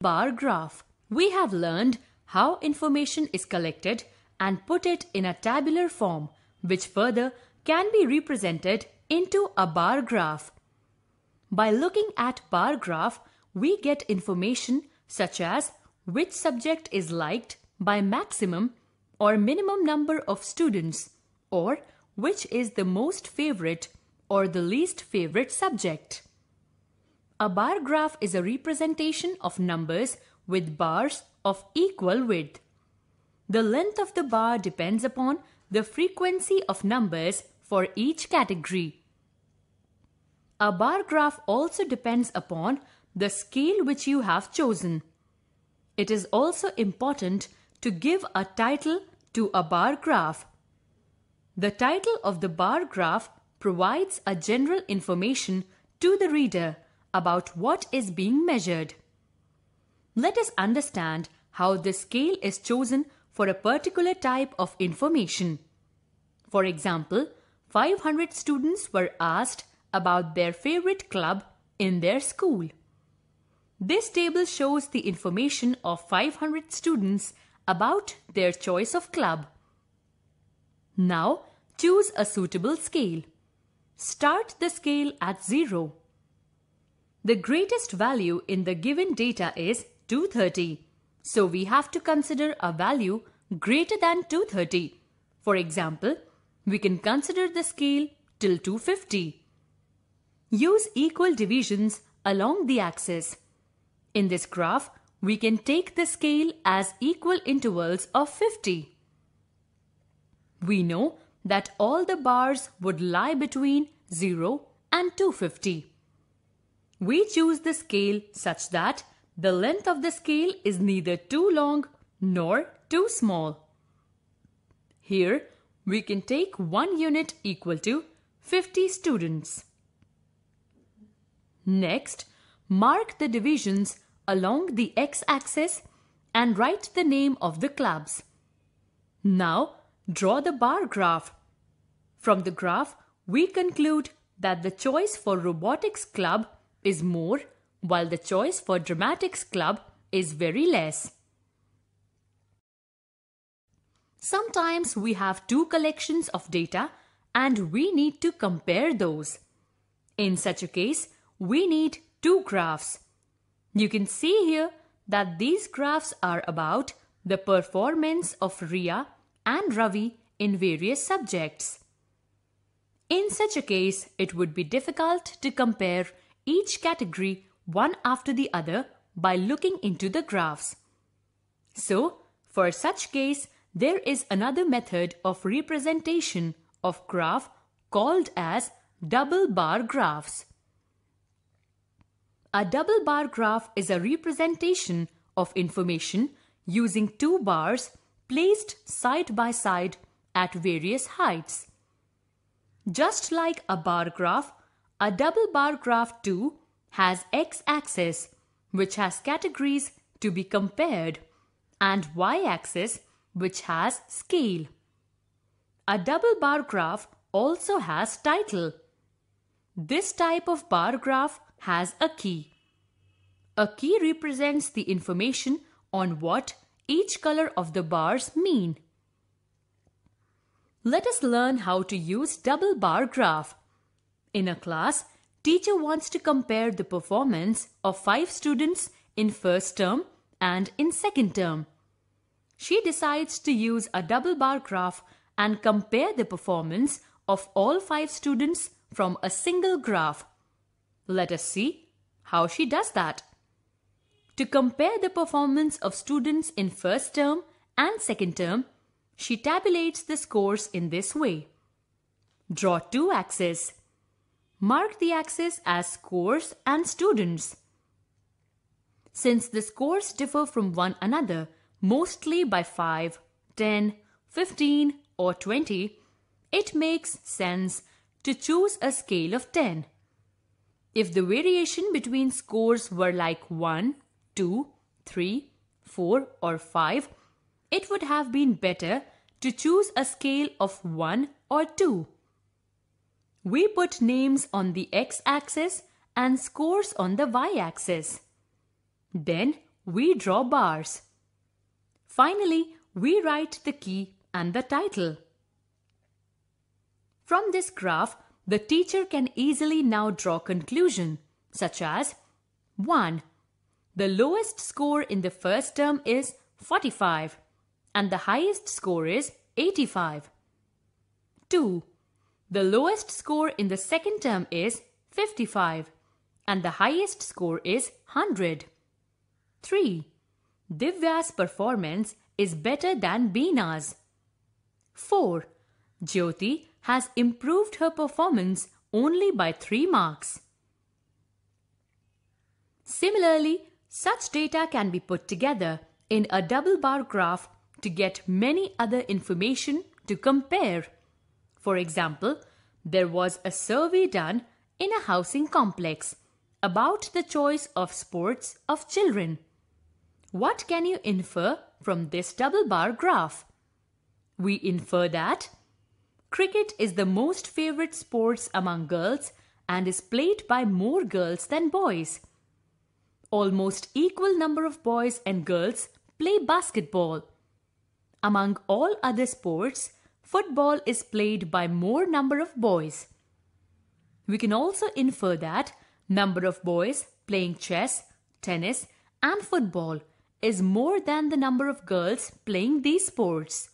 Bar graph. We have learned how information is collected and put it in a tabular form, which further can be represented into a bar graph. By looking at bar graph, we get information such as which subject is liked by maximum or minimum number of students, or which is the most favorite or the least favorite subject. A bar graph is a representation of numbers with bars of equal width. The length of the bar depends upon the frequency of numbers for each category. A bar graph also depends upon the scale which you have chosen. It is also important to give a title to a bar graph. The title of the bar graph provides a general information to the reader about what is being measured. Let us understand how the scale is chosen for a particular type of information. For example, 500 students were asked about their favorite club in their school. This table shows the information of 500 students about their choice of club. Now, choose a suitable scale. Start the scale at 0. The greatest value in the given data is 230. So we have to consider a value greater than 230. For example, we can consider the scale till 250. Use equal divisions along the axis. In this graph, we can take the scale as equal intervals of 50. We know that all the bars would lie between 0 and 250. We choose the scale such that the length of the scale is neither too long nor too small. Here, we can take 1 unit equal to 50 students. Next, mark the divisions along the x-axis and write the name of the clubs. Now, draw the bar graph. From the graph, we conclude that the choice for robotics club is more, while the choice for dramatics club is very less. Sometimes we have two collections of data and we need to compare those. In such a case, we need two graphs. You can see here that these graphs are about the performance of Riya and Ravi in various subjects. In such a case, it would be difficult to compare each category one after the other by looking into the graphs. So, for such case, there is another method of representation of graph called as double bar graphs. A double bar graph is a representation of information using two bars placed side by side at various heights. Just like a bar graph, a double bar graph too has x-axis, which has categories to be compared, and y-axis, which has scale. A double bar graph also has title. This type of bar graph has a key. A key represents the information on what each color of the bars mean. Let us learn how to use double bar graph. In a class, teacher wants to compare the performance of 5 students in first term and in second term. She decides to use a double bar graph and compare the performance of all 5 students from a single graph. Let us see how she does that. To compare the performance of students in first term and second term, she tabulates the scores in this way. Draw two axes. Mark the axis as scores and students. Since the scores differ from one another mostly by 5, 10, 15 or 20, it makes sense to choose a scale of 10. If the variation between scores were like 1, 2, 3, 4 or 5, it would have been better to choose a scale of 1 or 2. We put names on the x-axis and scores on the y-axis. Then we draw bars. Finally, we write the key and the title. From this graph, the teacher can easily now draw conclusion, such as 1. The lowest score in the first term is 45 and the highest score is 85. 2. The lowest score in the second term is 55 and the highest score is 100. 3. Divya's performance is better than Beena's. 4. Jyoti has improved her performance only by 3 marks. Similarly, such data can be put together in a double bar graph to get many other information to compare. For example, there was a survey done in a housing complex about the choice of sports of children. What can you infer from this double bar graph? We infer that cricket is the most favorite sports among girls and is played by more girls than boys. Almost equal number of boys and girls play basketball. Among all other sports, football is played by more number of boys. We can also infer that number of boys playing chess, tennis and football is more than the number of girls playing these sports.